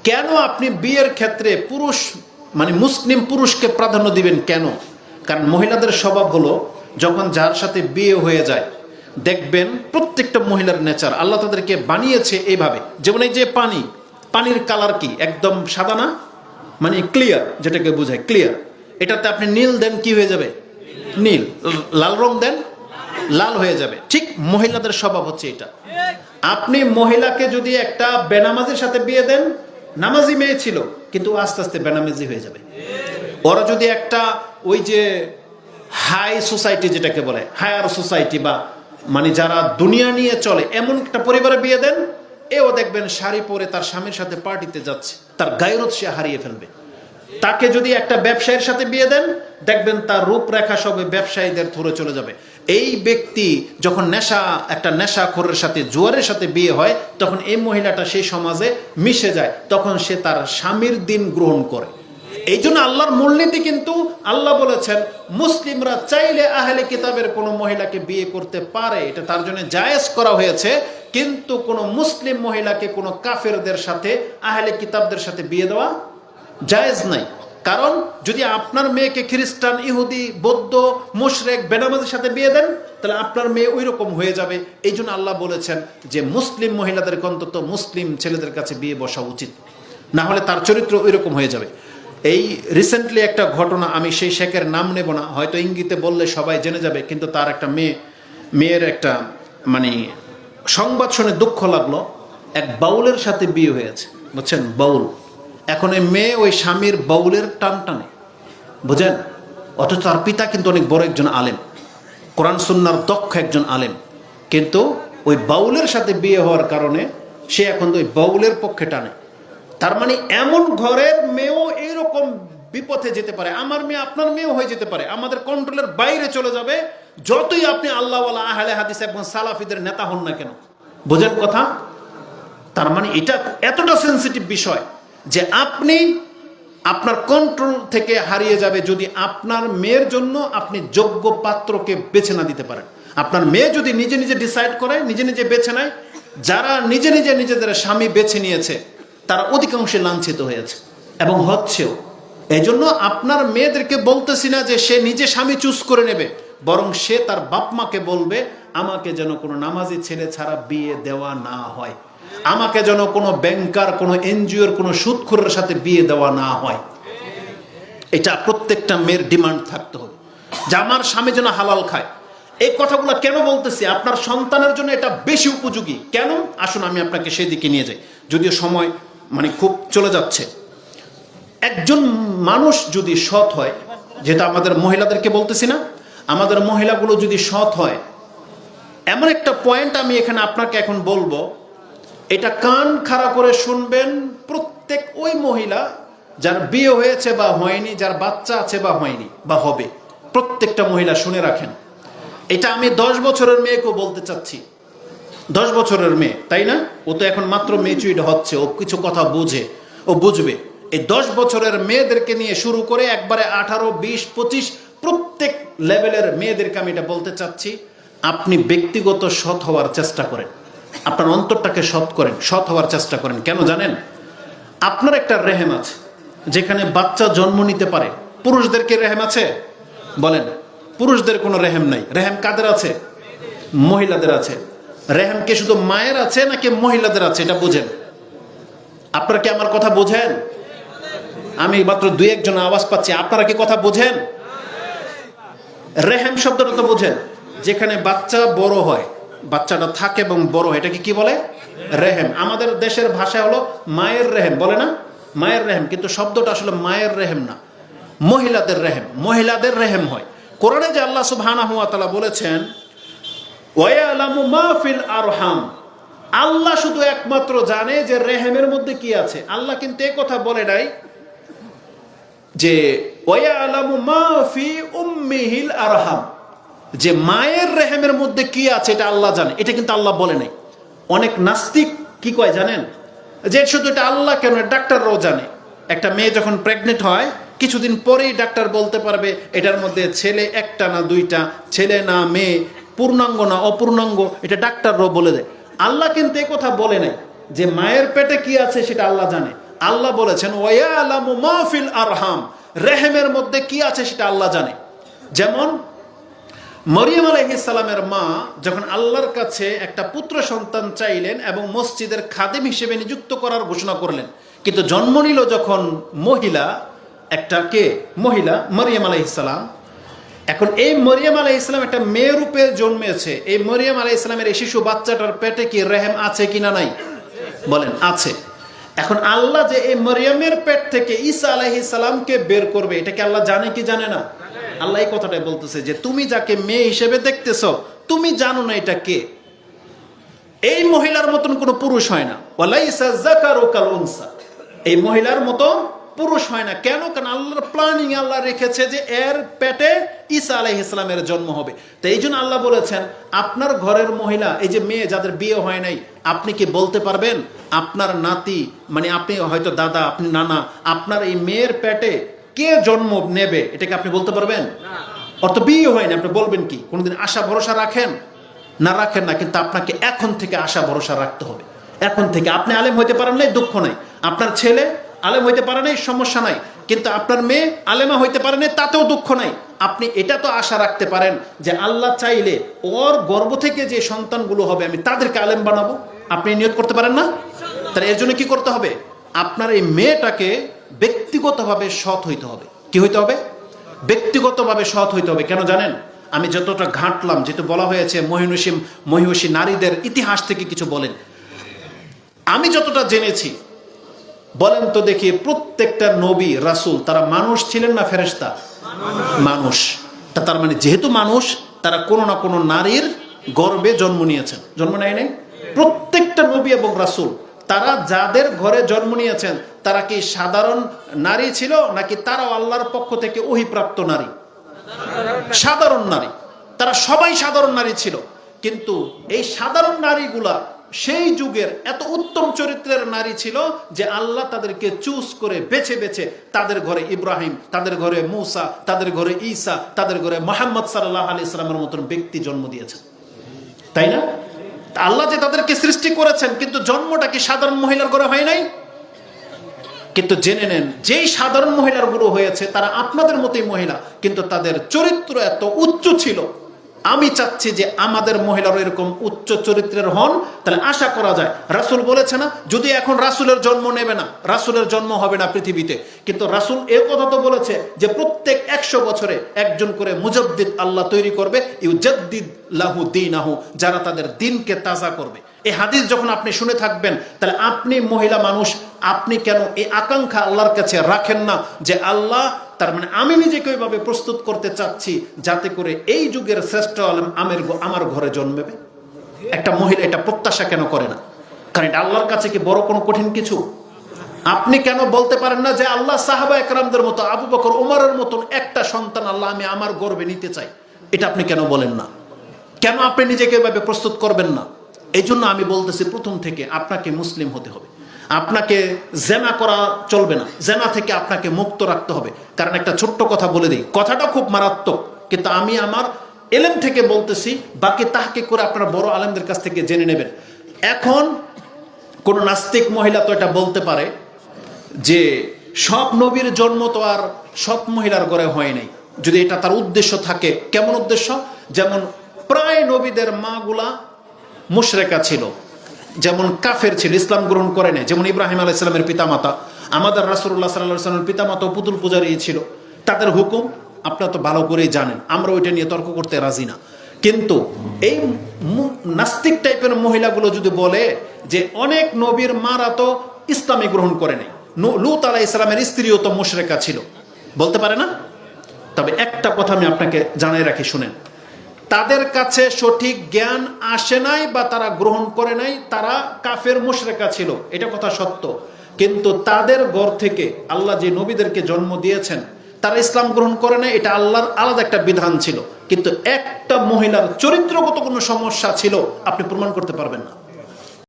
কেন আপনি বিয়ের ক্ষেত্রে পুরুষ মানে মুসলিম পুরুষকে প্রাধান্য দিবেন কেন? কারণ মহিলাদের স্বভাব হলো যখন যার সাথে বিয়ে হয়ে যায়, দেখবেন প্রত্যেকটা মহিলার নেচার আল্লাহ তাদেরকে বানিয়েছে এইভাবে। যেমন এই যে পানির কালার কি একদম সাদা না, মানে ক্লিয়ার, যেটাকে বোঝায় ক্লিয়ার। এটাতে আপনি নীল দেন কি হয়ে যাবে? নীল। লাল রং দেন লাল হয়ে যাবে। ঠিক মহিলাদের স্বভাব হচ্ছে এটা। আপনি মহিলাকে যদি একটা বেনামাজির সাথে বিয়ে দেন, নামাজি মেয়ে ছিল কিন্তু আস্তে আস্তে বেনামাজি হয়ে যাবে। ওরা যদি একটা ওই যে হাই সোসাইটি যেটাকে বলে হায়ার সোসাইটি বা মানে যারা দুনিয়া নিয়ে চলে এমন একটা পরিবারে বিয়ে দেন, এও দেখবেন শাড়ি পরে তার স্বামীর সাথে পার্টিতে যাচ্ছে, তার গায়রত সে হারিয়ে ফেলবে। তাকে যদি একটা ব্যবসায়ীর সাথে বিয়ে দেন, দেখবেন তার রূপরেখা সবে ব্যবসায়ীদের ধরে চলে যাবে। এই ব্যক্তি যখন একটা নেশাখোরের সাথে জুয়ারের সাথে বিয়ে হয়, তখন এই মহিলাটা সেই সমাজে মিশে যায়, তখন সে তার স্বামীর দিন গ্রহণ করে। এই জন্য আল্লাহর মূলনীতি কিন্তু আল্লাহ বলেছেন মুসলিমরা চাইলে আহলে কিতাবের কোনো মহিলাকে বিয়ে করতে পারে, এটা তার জন্য জায়েজ করা হয়েছে। কিন্তু কোনো মুসলিম মহিলাকে কোনো কাফেরদের সাথে আহলে কিতাবদের সাথে বিয়ে দেওয়া জায়েজ নাই। কারণ যদি আপনার মেয়েকে খ্রিস্টান, ইহুদি, বৌদ্ধ, মুশরিক, বেনামাজির সাথে বিয়ে দেন, তাহলে আপনার মেয়ে ওই রকম হয়ে যাবে। এই জন্য আল্লাহ বলেছেন যে মুসলিম মহিলাদেরকে অন্তত মুসলিম ছেলেদের কাছে বিয়ে বসা উচিত, না হলে তার চরিত্র ওই রকম হয়ে যাবে। এই রিসেন্টলি একটা ঘটনা, আমি সেই শেখের নাম নেব না, হয়তো ইঙ্গিতে বললে সবাই জেনে যাবে, কিন্তু তার একটা মেয়ের একটা মানে সংবাদ শুনে দুঃখ লাগলো। এক বাউলের সাথে বিয়ে হয়েছে, বুঝছেন, বাউল। এখন এই মেয়ে ওই স্বামীর বাউলের টান টানে, বুঝেন, অথচ তার পিতা কিন্তু অনেক বড় একজন আলেম, কোরআন সুন্নাহর দক্ষ একজন আলেম, কিন্তু ওই বাউলের সাথে বিয়ে হওয়ার কারণে সে এখন ওই বাউলের পক্ষে টানে। তার মানে এমন ঘরের মেয়েও এইরকম বিপথে যেতে পারে, আমার মেয়ে আপনার মেয়েও হয়ে যেতে পারে, আমাদের কন্ট্রোলের বাইরে চলে যাবে, যতই আপনি আল্লাহওয়ালা আহলে হাদিস এবং সালাফিদের নেতা হন না কেন। বোঝেন কথা? তার মানে এটা এতটা সেন্সিটিভ বিষয় যে আপনি আপনার কন্ট্রোল থেকে হারিয়ে যাবে যদি আপনার মেয়ের জন্য আপনি যোগ্য পাত্রকে বেছে না দিতে পারেন। আপনার মেয়ে যদি নিজে নিজে ডিসাইড করে, নিজে নিজে বেছে নেয়, যারা নিজে নিজে নিজেদের স্বামী বেছে নিয়েছে তারা অধিকাংশে লাঞ্ছিত হয়েছে এবং হচ্ছেও। এই জন্য আপনার মেয়েদেরকে বলতেছি না যে সে নিজে স্বামী চুজ করে নেবে, বরং সে তার বাপ মাকে বলবে আমাকে যেন কোনো নামাজি ছেলে ছাড়া বিয়ে দেওয়া না হয়, আমাকে যেন কোনো ব্যাংকার, কোনো এনজিওর, কোনো সুদখোরের সাথে বিয়ে দেওয়া না হয়। এটা প্রত্যেকটা মেয়ের ডিমান্ড থাকতে হবে যে আমার স্বামী যেন হালাল খায়। এই কথাগুলো কেন বলতেছি? আপনার সন্তানের জন্য এটা বেশি উপযোগী। কেন? আসুন আমি আপনাকে সেদিকে নিয়ে যাই, যদিও সময় মানে খুব চলে যাচ্ছে। একজন মানুষ যদি সৎ হয়, যেটা আমাদের মহিলাদেরকে বলতেছি না, আমাদের মহিলাগুলো যদি সৎ হয়, এমন একটা পয়েন্ট আমি এখানে আপনাকে এখন বলবো, এটা কান খাড়া করে শুনবেন। প্রত্যেক ওই মহিলা যার বিয়ে হয়েছে বা হয়নি, যার বাচ্চা আছে বা হয়নি বা হবে, প্রত্যেকটা মহিলা শুনে রাখেন। এটা আমি 10 বছরের মেয়েকেও বলতে চাচ্ছি। 10 বছরের মেয়ে, তাই না? ও তো এখন মাত্র ম্যাচুরিড হচ্ছে, ও কিছু কথা বুঝে, ও বুঝবে। এই 10 বছরের মেয়েদেরকে নিয়ে শুরু করে একবারে 18, 20, 25 প্রত্যেক লেভেলের মেয়েদেরকে আমি এটা বলতে চাচ্ছি, আপনি ব্যক্তিগত সৎ হওয়ার চেষ্টা করেন, আপনার অন্তরটাকে সৎ করেন, সৎ হওয়ার চেষ্টা করেন। কেন জানেন? আপনার একটা রেহেম আছে যেখানে বাচ্চা জন্ম নিতে পারে। পুরুষদেরকে রেহেম আছে? বলেন, পুরুষদের কোনো রেহেম নাই। রেহেম কাদের আছে? মহিলাদের আছে। রেহেম কি শুধু মায়ের আছে নাকি মহিলাদের আছে? এটা বুঝেন। আপনারা কি আমার কথা বোঝেন? আমি মাত্র 2-1 জন আওয়াজ পাচ্ছি, আপনারা কি কথা বোঝেন? রেহেম শব্দটা তো বোঝেন, যেখানে বাচ্চা বড় হয়, বাচ্চাটা থাকে এবং বড় হয়, এটাকে কি বলে? রেহেম। আমাদের দেশের ভাষা হলো মায়ের রেহেম, বলে না? মায়ের রেহেম, কিন্তু শব্দটা আসলে মায়ের রেহেম না, মহিলাদের রেহেম। মহিলাদের রেহেম হয়। কোরআনে যে আল্লাহ সুবহানাহু ওয়া তাআলা বলেছেন ওয়ায়ালামু মা ফিল আরহাম, আল্লাহ শুধু একমাত্র জানে যে রেহেমের মধ্যে কি আছে। আল্লাহ কিন্তু এই কথা বলে নাই যে ওয়ায়ালামু মা ফি উম্মিহিল আরহাম, যে মায়ের রেহেমের মধ্যে কি আছে এটা আল্লাহ জানে, এটা কিন্তু আল্লাহ বলে নাই। অনেক নাস্তিক কি কয় জানেন? যে শুধু এটা আল্লাহ কেন, ডাক্তাররাও জানে। একটা মেয়ে যখন প্রেগনেন্ট হয় কিছুদিন পরেই ডাক্তার বলতে পারবে এটার মধ্যে ছেলে একটা না দুইটা, ছেলে না মেয়ে, পূর্ণাঙ্গ না অপূর্ণাঙ্গ, এটা ডাক্তাররাও বলে দেয়। আল্লাহ কিন্তু এই কথা বলে নাই যে মায়ের পেটে কি আছে সেটা আল্লাহ জানে। আল্লাহ বলেছেন ওয়ায়ালামু মা ফিল আরহাম, রেহেমের মধ্যে কি আছে সেটা আল্লাহ জানে। যেমন মরিয়ম আলাইহিস সালামের মা যখন আল্লাহর কাছে একটা পুত্র সন্তান চাইলেন এবং মসজিদের খাদেম হিসেবে নিযুক্ত করার ঘোষণা করলেন, কিন্তু জন্ম নিল যখন মহিলা, একটা কে মহিলা মরিয়ম আলাইহিস সালাম। এখন এই মরিয়ম আলাইহিস সালাম একটা মেয়ে রূপে জন্মেছে। এই মরিয়ম আলাইহিস সালামের এই শিশু বাচ্চাটার পেটে কি রেহেম আছে কিনা নাই? বলেন আছে। এখন আল্লাহ যে এই মরিয়মের পেট থেকে ঈসা আলাইহিস সালামকে বের করবে, এটা কি আল্লাহ জানে কি জানে না? আল্লাহ এই কথাটাই বলতেছে যে তুমি যাকে মেয়ে হিসেবে দেখতেছো তুমি জানো না এটা কে। এই মহিলার মতন কোনো পুরুষ হয় না, ওয়ালাইসা যাকারু কাল উনসা, এই মহিলার মতো পুরুষ হয় না। কেন? কারণ আল্লাহর প্ল্যানিং আল্লাহ রেখেছে যে এর পেটে ঈসা আলাইহিস সালামের জন্ম হবে। তো এই জন্য আল্লাহ বলেছেন আপনার ঘরের মহিলা, এই যে মেয়ে যাদের বিয়ে হয় নাই, আপনি কি বলতে পারবেন আপনার নাতি, মানে আপনি হয়তো দাদা, আপনি নানা, আপনার এই মেয়ের পেটে কে জন্ম নেবে এটাকে আপনি বলতে পারবেন? ওর তো বিয়ে হয়নি, আপনি বলবেন কি? কোনোদিন আশা ভরসা রাখেন না? রাখেন না। কিন্তু আপনাকে এখন থেকে আশা ভরসা রাখতে হবে। এখন থেকে আপনি আলেম হইতে পারেন নাই, দুঃখ নাই। আপনার ছেলে আলেম হইতে পারে নাই, সমস্যা নাই। কিন্তু আপনার মেয়ে আলেমা হইতে পারে নাই, তাতেও দুঃখ নাই। আপনি এটা তো আশা রাখতে পারেন যে আল্লাহ চাইলে ওর গর্ভ থেকে যে সন্তানগুলো হবে আমি তাদেরকে আলেম বানাবো। আপনি নিয়ত করতে পারেন না? তাহলে এর জন্য কি করতে হবে? আপনার এই মেয়েটাকে ব্যক্তিগতভাবে সৎ হইতে হবে। কি হইতে হবে? ব্যক্তিগতভাবে সৎ হইতে হবে। কেন জানেন? আমি যতটা ঘাঁটলাম, যেহেতু বলা হয়েছে মহিষী নারীদের ইতিহাস থেকে কিছু বলেন, আমি যতটা জেনেছি, বলেন তো দেখি প্রত্যেকটা নবী রাসূল তারা মানুষ ছিলেন না ফেরেশতা? মানুষ। তার মানে যেহেতু মানুষ, তারা কোনো না কোনো নারীর গর্ভে জন্ম নিয়েছেন, জন্ম নেয় নাই? প্রত্যেকটা নবী এবং রাসূল তারা যাদের ঘরে জন্ম নিয়েছেন তারা কি সাধারণ নারী ছিল নাকি তারাও আল্লাহর পক্ষ থেকে ওহীপ্রাপ্ত নারী? সাধারণ নারী। তারা সবাই সাধারণ নারী ছিল। কিন্তু এই সাধারণ নারীগুলা সেই যুগের এত উত্তম চরিত্রের নারী ছিল যে আল্লাহ তাদেরকে চুজ করে বেছে বেছে তাদের ঘরে ইব্রাহিম, তাদের ঘরে মূসা, তাদের ঘরে ঈসা, তাদের ঘরে মুহাম্মদ সাল্লাল্লাহু আলাইহি সাল্লামের মতন ব্যক্তি জন্ম দিয়েছেন, তাই না? আল্লাহ যে তাদেরকে সৃষ্টি করেছেন, কিন্তু জন্মটা কি সাধারণ মহিলার ঘরে হয় নাই? কিন্তু জেনে নেন, যেই সাধারণ মহিলার গুলো হয়েছে তারা আপনাদের মতোই মহিলা, কিন্তু তাদের চরিত্র এত উচ্চ ছিল। আমি চাচ্ছি যে আমাদের মহিলারও এরকম উচ্চ চরিত্রের হন, তাহলে আশা করা যায়। রাসূল বলেছে না, যদি এখন রাসূলের জন্ম নেবে না, রাসূলের জন্ম হবে না পৃথিবীতে, কিন্তু রাসূল এর কথা তো বলেছে যে প্রত্যেক 100 বছরে একজন করে মুজাদ্দিদ আল্লাহ তৈরি করবে, ইউজাদ্দিদ লাহু দীনাহু, যারা তাদের দিনকে তাজা করবে। এই হাদিস যখন আপনি শুনে থাকবেন, তাহলে আপনি মহিলা মানুষ, আপনি কেন এই আকাঙ্ক্ষা আল্লাহর কাছে রাখেন না যে আল্লাহ, তার মানে আমি নিজেকে ওইভাবে প্রস্তুত করতে চাচ্ছি যাতে করে এই যুগের শ্রেষ্ঠ আলেম আমার ঘরে জন্মেবে। একটা মহিলা এটা প্রত্যাশা কেন করে না? কারণ এটা আল্লাহর কাছে কি বড় কোনো কঠিন কিছু? আপনি কেন বলতে পারেন না যে আল্লাহ সাহাবা একরামদের মতো, আবু বকর ওমরের মতন একটা সন্তান আল্লাহ আমি আমার গর্ভে নিতে চাই? এটা আপনি কেন বলেন না? কেন আপনি নিজেকে এভাবে প্রস্তুত করবেন না? এই জন্য আমি বলতেছি প্রথম থেকে আপনাকে মুসলিম হতে হবে। আপনাকে জেনা করা চলবে না, জেনা থেকে আপনাকে মুক্ত রাখতে হবে। কারণ একটা ছোট্ট কথা বলে দিই, কথাটা খুব মারাত্মক, কিন্তু আমি আমার এলেম থেকে বলতেছি, বাকি তাহকিক করে আপনারা বড় আলেমদের কাছ থেকে জেনে নেবেন। এখন কোন নাস্তিক মহিলা তো এটা বলতে পারে যে সব নবীর জন্ম তো আর সব মহিলার ঘরে হয় নাই। যদি এটা তার উদ্দেশ্য থাকে, কেমন উদ্দেশ্য? যেমন প্রায় নবীদের মাগুলা মুশরিকা ছিল, যেমন কাফের ছিল, ইসলাম গ্রহণ করে নাই। যেমন ইব্রাহিম আলাইহিস সালামের পিতামাতা, আমাদের রাসূলুল্লাহ সাল্লাল্লাহু আলাইহি ওয়াসাল্লামের পিতামাতা পুতুল পূজারী ছিল। তাদের হুকুম আপনারা তো ভালো করেই জানেন, আমরা ওইটা নিয়ে তর্ক করতে রাজি না। কিন্তু এই নাস্তিক টাইপের মহিলাগুলো যদি বলে যে অনেক নবীর মারা তো ইসলামী গ্রহণ করে নাই, লূত আলাইহিস সালামের স্ত্রীও তো মুশরিকা ছিল, বলতে পারে না? তবে একটা কথা আমি আপনাকে জানাই রাখি, শুনেন, তাদের কাছে সঠিক জ্ঞান আসে নাই বা তারা গ্রহণ করে নাই, তারা কাফের মুশরিকা ছিল, এটা কথা সত্য। কিন্তু তাদের ঘর থেকে আল্লাহ যে নবীদেরকে জন্ম দিয়েছেন তারা ইসলাম গ্রহণ করে নাই, এটা আল্লাহর আলাদা একটা বিধান ছিল। কিন্তু একটা মহিলার চরিত্রগত কোনো সমস্যা ছিল আপনি প্রমাণ করতে পারবেন না।